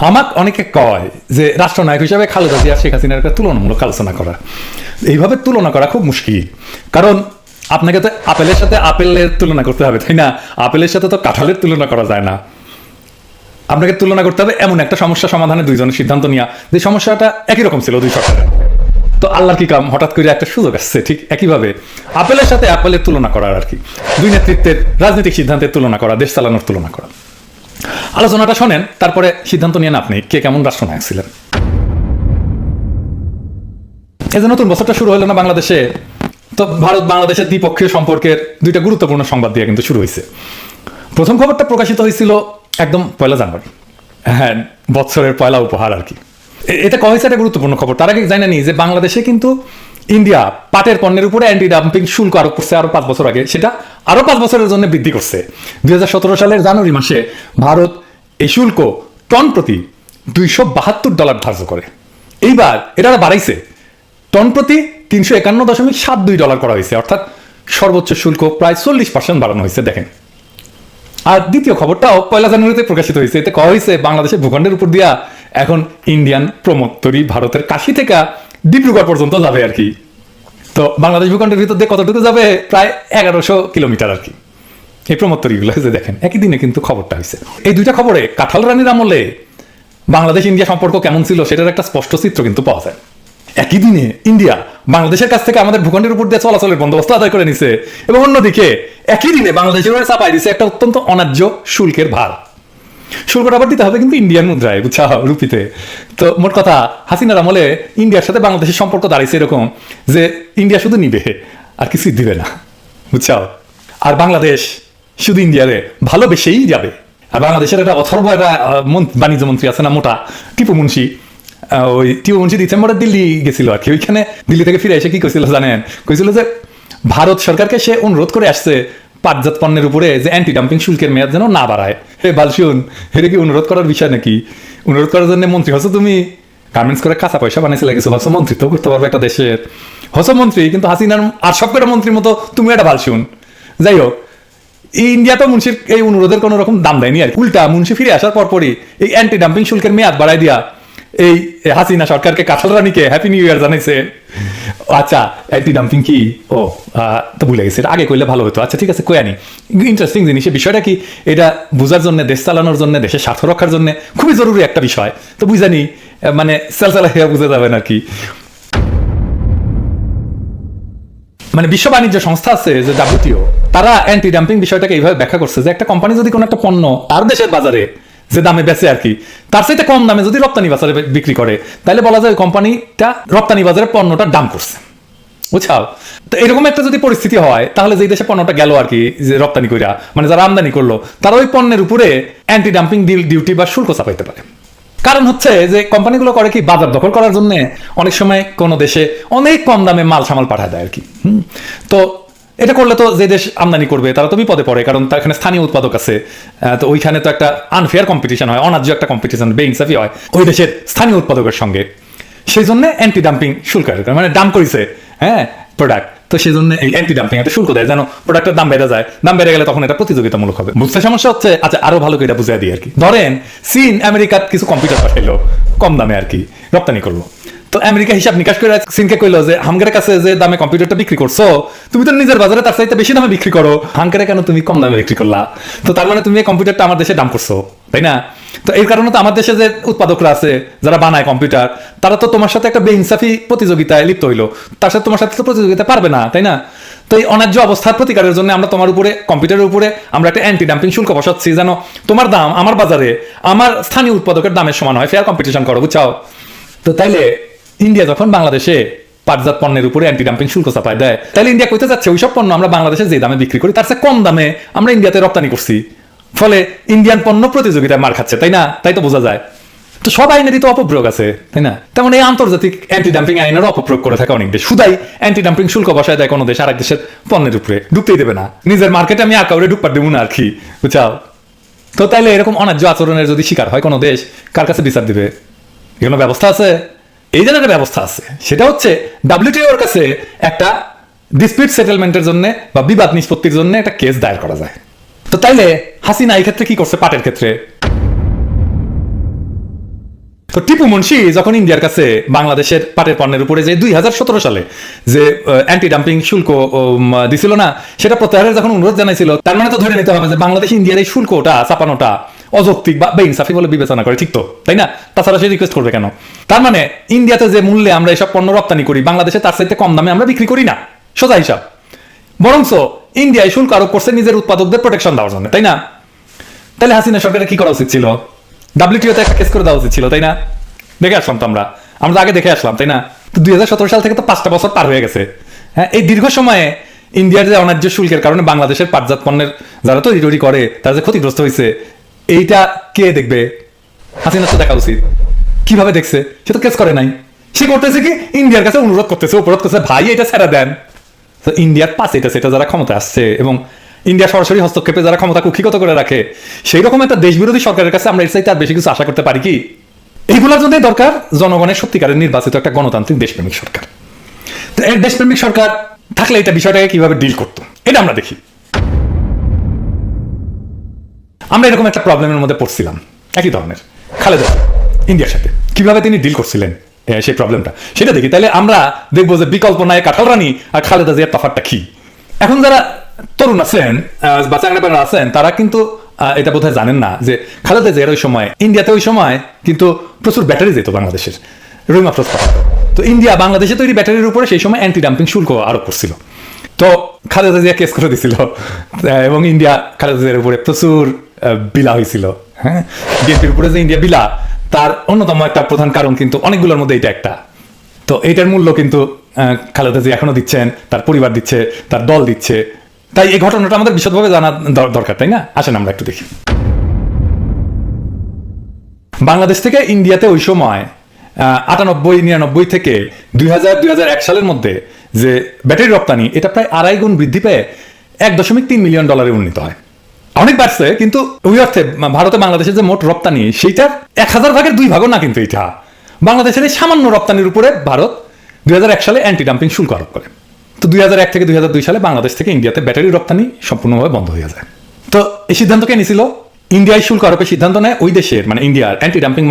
আমাকে অনেকে কয় যে রাষ্ট্রনায়ক হিসেবে খালেদা জিয়া শেখ হাসিনার একটা তুলনামূলক আলোচনা করা, এইভাবে তুলনা করা খুব মুশকিল। কারণ আপনাকে তো আপেলের সাথে আপেলের তুলনা করতে হবে, তাই না? আপেলের সাথে তো কাঁঠালের তুলনা করা যায় না। আপনাকে তুলনা করতে হবে এমন একটা সমস্যা সমাধানে দুইজনের সিদ্ধান্ত নেওয়া যে সমস্যাটা একই রকম ছিল দুই সরকারের। তো আল্লাহর কি কাম, হঠাৎ করে একটা সুযোগ আসছে ঠিক একইভাবে আপেলের সাথে আপেলের তুলনা করার আর কি, দুই নেতৃত্বের রাজনৈতিক সিদ্ধান্তের তুলনা করা, দেশ চালানোর তুলনা করা। আলোচনাটা শোনেন, তারপরে সিদ্ধান্ত নিয়ে না আপনি কে কেমন রাষ্ট্রনায়ক ছিলেন। এই যে নতুন বছরটা শুরু হলো না বাংলাদেশে, তো ভারত বাংলাদেশের দ্বিপক্ষীয় সম্পর্কের দুইটা গুরুত্বপূর্ণ সংবাদ দিয়ে কিন্তু শুরু হয়েছে। প্রথম খবরটা প্রকাশিত হয়েছিল একদম 1 জানুয়ারি, হ্যাঁ, বছরের পয়লা উপহার আর কি। এটা কয় হয়েছে একটা গুরুত্বপূর্ণ খবর। তার আগে জানেনি যে বাংলাদেশে কিন্তু ইন্ডিয়া পাটের পণ্যের উপরে অ্যান্টি ডাম্পিং শুল্ক আরোপ করছে আরো 5 বছর আগে, সেটা আরো 5 বছরের জন্য বৃদ্ধি করছে। 2017 সালের জানুয়ারি মাসে ভারত এই শুল্ক টন প্রতি $272 ধার্য করে। এইবার এটা বাড়াইছে, টন প্রতি $351.72 করা হয়েছে, অর্থাৎ সর্বোচ্চ শুল্ক প্রায় 40% বাড়ানো হয়েছে। দেখেন, আর দ্বিতীয় খবরটাও 1 জানুয়ারিতে প্রকাশিত হয়েছে। এতে কওয়া হয়েছে বাংলাদেশের ভূখণ্ডের উপর দিয়া এখন ইন্ডিয়ান প্রমোত্তরি ভারতের কাশি থেকে ডিব্রুগড় পর্যন্ত যাবে আর কি। তো বাংলাদেশ ভূখণ্ডের ভিতর দিয়ে কতটুকু যাবে? প্রায় 1100 কিলোমিটার আর কি, এই প্রমোত্তরিগুলো হয়েছে। দেখেন, একই দিনে কিন্তু খবরটা হয়েছে। এই দুইটা খবরে কাঁঠাল রানীর আমলে বাংলাদেশ ইন্ডিয়া সম্পর্ক কেমন ছিল সেটার একটা স্পষ্ট চিত্র কিন্তু পাওয়া যায়। একই দিনে ইন্ডিয়া বাংলাদেশের কাছ থেকে আমাদের ভূখণ্ডের উপর দিয়ে চলাচলের বন্দোবস্ত আদায় করে নিছে, এবং অন্যদিকে একই দিনে বাংলাদেশের উপরে চাপাই দিছে একটা অত্যন্ত অন্যায্য শুল্কের ভার। শুল্কটা আবার দিতে হবে কিন্তু ইন্ডিয়ান মুদ্রায়, বুঝছা, রুপিতে। তো মোট কথা, হাসিনার আমলে ইন্ডিয়ার সাথে বাংলাদেশের সম্পর্ক দাঁড়িয়েছে এরকম যে ইন্ডিয়া শুধু নিবে আর কিছুই দিবে না, বুঝছাও। আর বাংলাদেশ শুধু ইন্ডিয়ারে ভালোবেসেই যাবে। আর বাংলাদেশের একটা অথর্ব একটা বাণিজ্য মন্ত্রী আছে না, মোটা, টিপু মুন্সি। ওই টিপু মুন্সি ডিসেম্বরে দিল্লি গেছিল আর কি। ওইখানে দিল্লি থেকে ফিরে এসে কি কইছিল জানেন? কইছিল যে ভারত সরকারকে সে অনুরোধ করে আসছে পাটজাত পণ্যের উপরে যে অ্যান্টি ডাম্পিং শুল্কের মেয়াদ যেন না বাড়ায়। হে বালশুন, এটা কি অনুরোধ করার বিষয় নাকি? অনুরোধ করার জন্য মন্ত্রী হচ্ছে তুমি? গার্মেন্টস করে কাঁচা পয়সা বানিয়েছিল কিছু, হচ্ছে মন্ত্রী তো করতে পারবে একটা দেশের, হচ্ছে মন্ত্রী। কিন্তু হাসিনার আর সব কটা মন্ত্রীর মতো তুমি একটা বালশুন। যাই হোক, ইন্ডিয়া তো মুন্সির এই অনুরোধের কোনো রকম দাম দেয়নি আর উল্টা মুন্সি ফিরে আসার পরপরই এই অ্যান্টি ডাম্পিং শুল্কের মেয়াদ বাড়াই দিয়া এই হাসিনা সরকারকে কাঁঠাল রানীকে হ্যাপি নিউ ইয়ার জানাইছে। আচ্ছা, অ্যান্টি ডাম্পিং কি? ও তো ভুলে গেছে, আগে কইলে ভালো হতো। আচ্ছা ঠিক আছে, কই আনি। ইন্টারেস্টিং জিনিস, বিষয়টা কি এটা বোঝার জন্য, দেশ চালানোর জন্য, দেশের স্বার্থ রক্ষার জন্য খুবই জরুরি একটা বিষয়। তো বুঝানি মানে চালা বুঝে যাবেন আর কি। মানে বিশ্ব বাণিজ্য সংস্থা আছে যে WTO, তারা অ্যান্টি ডাম্পিং বিষয়টাকে এইভাবে ব্যাখ্যা করছে যে একটা কোম্পানি যদি কোনো একটা পণ্য তার দেশের বাজারে যে দামে বেচে আর কি, তার চাইতে কম দামে যদি রপ্তানি বাজারে বিক্রি করে, তাহলে বলা যায় কোম্পানিটা রপ্তানি বাজারে পণ্যটার দাম করছে, বুঝছাও। তো এরকম একটা যদি পরিস্থিতি হয়, তাহলে যে দেশে পণ্যটা গেল আর কি, যে রপ্তানি কইরা, মানে যারা আমদানি করলো, তারা ওই পণ্যের উপরে অ্যান্টি ডাম্পিং ডিউটি বা শুল্ক চাপাইতে পারে। কারণ হচ্ছে যে কোম্পানিগুলো করে কি, বাজার দখল করার জন্য অনেক সময় কোনো দেশে অনেক কম দামে মাল সামাল পাঠায় দেয় আর কি। তো এটা করলে তো যে দেশ আমদানি করবে তারা তো বিপদে পড়ে, কারণ তার এখানে স্থানীয় উৎপাদক আছে। তো ওইখানে তো একটা আনফেয়ার কম্পিটিশন হয়, অন্যায্য একটা কম্পিটিশন, বেইনসাফি হয় ওই দেশের স্থানীয় উৎপাদকের সঙ্গে। সেই জন্য অ্যান্টি ডাম্পিং শুল্ক, মানে দাম করেছে, হ্যাঁ, প্রোডাক্ট, তো সেই জন্য এই অ্যান্টি ডাম্পিং একটা শুল্ক দেয় যেন প্রোডাক্টের দাম বেড়ে যায়। দাম বেড়ে গেলে তখন এটা প্রতিযোগিতামূলক হবে। বুঝতে সমস্যা হচ্ছে? আচ্ছা, আরো ভালো করে এটা বুঝিয়ে দিই আর কি। ধরেন চীন আমেরিকার কিছু কম্পিউটার পাঠাইলো কম দামে আর কি, রপ্তানি করলো। তো আমেরিকা হিসাব নিকাশ করে চীনকে কইলো যে হাঙ্গের কাছে যে দামে কম্পিউটারটা বিক্রি করছো, তুমি তো নিজের বাজারে তার চাইতে বেশি দামে বিক্রি করো, হাঙ্গেরে কেন তুমি কম দামে বিক্রি করলা? তো তার মানে তুমি এই কম্পিউটারটা আমার দেশে দাম করছো, তাই না? তো এই কারণে তো আমার দেশে যে উৎপাদকরা আছে যারা বানায় কম্পিউটার, তারা তো তোমার সাথে একটা বেইনসাফি প্রতিযোগিতায় লিপ্ত হইলো, তার সাথে তোমার সাথে তো প্রতিযোগিতা পারবে না, তাই না? তো এই অন্যায্য অবস্থার প্রতিকারের জন্য আমরা তোমার উপরে, কম্পিউটারের উপরে আমরা একটা অ্যান্টি ডাম্পিং শুল্ক বসাচ্ছি, যেন তোমার দাম আমার বাজারে আমার স্থানীয় উৎপাদকের দামের সমান হয়, ফেয়ার কম্পিটিশন করো, বুঝছাও। তো তাইলে ইন্ডিয়া যখন বাংলাদেশে পাটজাত পণ্যের উপরে অ্যান্টি ডাম্পিং শুল্ক চাপায় দেয়, তাহলে ইন্ডিয়া কইতে যাচ্ছে ওইসব পণ্য আমরা বাংলাদেশে যে দামে বিক্রি করি তার চেয়ে কম দামে আমরা ইন্ডিয়াতে রপ্তানি করছি, ফলে ইন্ডিয়ান পণ্য প্রতিযোগিতায় মার খাচ্ছে, তাই না? তাই তো বোঝা যায়। তো সব আইনেরই তো অপপ্রয়োগ আছে, তাই না? তেমন এই আন্তর্জাতিক অ্যান্টি ডাম্পিং আইনের অপপ্রয়োগ করে থাকে অনেক দেশ। শুধাই অ্যান্টি ডাম্পিং শুল্ক বসায় দেয় কোনো দেশ আরেক দেশের পণ্যের উপরে, ঢুকতেই দেবে না। নিজের মার্কেটে আমি আর কাউরে ঢুকপার দেবো না আর কি, বুঝাও। তো তাইলে এরকম অন্যায্য আচরণের যদি শিকার হয় কোনো দেশ, কার কাছে বিচার দিবে? এগুলো ব্যবস্থা আছে? এই জন্য একটা ব্যবস্থা আছে, সেটা হচ্ছে WTOর কাছে একটা ডিসপিউট সেটেলমেন্টের জন্য বা বিবাদ নিষ্পত্তির জন্য একটা কেস দায়ের করা যায়। তো তাইলে হাসিনা এই ক্ষেত্রে কি করছে? পাটের ক্ষেত্রে তো টিপু মুন্সি যখন ইন্ডিয়ার কাছে বাংলাদেশের পাটের পণ্যের উপরে যে 2017 সালে যে অ্যান্টি ডাম্পিং শুল্ক দিছিল না, সেটা প্রত্যাহারের যখন অনুরোধ জানাইছিল, তার মানে তো ধরে নিতে হবে যে বাংলাদেশ ইন্ডিয়ার এই শুল্কটা চাপানোটা অযৌক্তিক বা বেইনসাফি বলে বিবেচনা করে, ঠিক তো, তাই না? তাছাড়া সে রিকোয়েস্ট করবে কেন? তার মানে ইন্ডিয়াতে যে মূল্যে আমরা এসব পণ্য রপ্তানি করি, বাংলাদেশে তার চাইতে কম দামে আমরা বিক্রি করি না, সোজা হিসাব। বরঞ্চ ইন্ডিয়ায় শুল্ক আরোপ করছে নিজের উৎপাদকদের প্রোটেকশন দেওয়ার জন্য, তাই না? তাহলে হাসিনা সরকারের কি করা উচিত ছিল? WTO-তে একটা কেস করে দেওয়া উচিত ছিল, তাই না? দেখে আসলাম তো আমরা তো আগে দেখে আসলাম, তাই না? তো 2017 সাল থেকে তো 5টা বছর পার হয়ে গেছে। হ্যাঁ, এই দীর্ঘ সময়ে ইন্ডিয়ার যে অন্যায্য শুল্কের কারণে বাংলাদেশের পাটজাত পণ্যের যারা তৈরি করে তারা যে ক্ষতিগ্রস্ত হয়েছে, এইটা কে দেখবে? হাসিনা তো দেখা উচিত। কিভাবে দেখছে? সে তো কেস করে নাই। সে করতেছে কি, ইন্ডিয়ার কাছে অনুরোধ করতেছে, উপরোধ করছে, ভাই এটা ছেড়ে দেন। তো ইন্ডিয়ার পাশে এটা সেটা যারা ক্ষমতা আসছে এবং ইন্ডিয়া সরাসরি হস্তক্ষেপে যারা ক্ষমতা কুক্ষিগত করে রাখে, সেই রকম একটা দেশবিরোধী সরকারের কাছে আমরা এর চাইতে আর বেশি কিছু আশা করতে পারি কি? এইগুলোর জন্যই দরকার জনগণের সত্যিকারের নির্বাচিত একটা গণতান্ত্রিক দেশপ্রেমিক সরকার। তো এই দেশপ্রেমিক সরকার থাকলে এটা বিষয়টাকে কিভাবে ডিল করতো, এটা আমরা দেখি। আমরা এরকম একটা প্রবলেমের মধ্যে পড়ছিলাম, একই ধরনের। খালেদা ইন্ডিয়ার সাথে কিভাবে তিনি ডিল করছিলেন সেই প্রবলেমটা, সেটা দেখি। তাহলে আমরা দেখবো যে বিকল্প নাই কাঁঠাল রানী আর খালেদা জিয়ার তফাৎটা কি। এখন যারা তরুণ আছেন বা চাংড়া আছেন, তারা কিন্তু এটা বোধহয় জানেন না যে খালেদা জিয়ার ওই সময় ইন্ডিয়াতে ওই সময় কিন্তু প্রচুর ব্যাটারি যেত বাংলাদেশের, রহিম আফরোজ পাঠাতো। তো ইন্ডিয়া বাংলাদেশে তৈরি ব্যাটারির উপরে সেই সময় অ্যান্টি ডাম্পিং শুল্ক আরোপ করছিল। তো খালেদা জিয়া কেস করে দিছিল এবং ইন্ডিয়া খালেদা জিয়ার উপরে প্রচুর বিলা হয়েছিল। হ্যাঁ, বিএনপির উপরে যে ইন্ডিয়া বিলা, তার অন্যতম একটা প্রধান কারণ কিন্তু অনেকগুলোর মধ্যে এটা একটা। তো এইটার মূল্য কিন্তু খালেদা জিয়া এখনো দিচ্ছেন, তার পরিবার দিচ্ছে, তার দল দিচ্ছে। তাই এই ঘটনাটা আমাদের বিশদভাবে জানা দরকার, তাই না? আসেন আমরা একটু দেখি। বাংলাদেশ থেকে ইন্ডিয়াতে ওই সময় 98-99 থেকে 2000-2001 সালের মধ্যে যে ব্যাটারি রপ্তানি, এটা প্রায় 2.5 গুণ বৃদ্ধি পেয়ে $1.3 মিলিয়ন উন্নীত হয়। অনেক বাড়ছে, কিন্তু ওই অর্থে ভারতে বাংলাদেশের যে মোট রপ্তানি, সেইটার 1000 ভাগের 2 ভাগও না কিন্তু এটা। বাংলাদেশের এই সামান্য রপ্তানির উপরে ভারত 2001 সালে অ্যান্টি ডাম্পিং শুল্ক আরোপ করে। তো 2001 থেকে 2002 সালে বাংলাদেশ থেকে ইন্ডিয়াতে ব্যাটারি রপ্তানি সম্পূর্ণভাবে বন্ধ হয়ে যায়। তো এই সিদ্ধান্ত কে নিয়েছিল? ইন্ডিয়ায় শুল্ক আরোপের সিদ্ধান্ত নেয় ওই দেশের, মানে ইন্ডিয়ার অ্যান্টি ডাম্পিং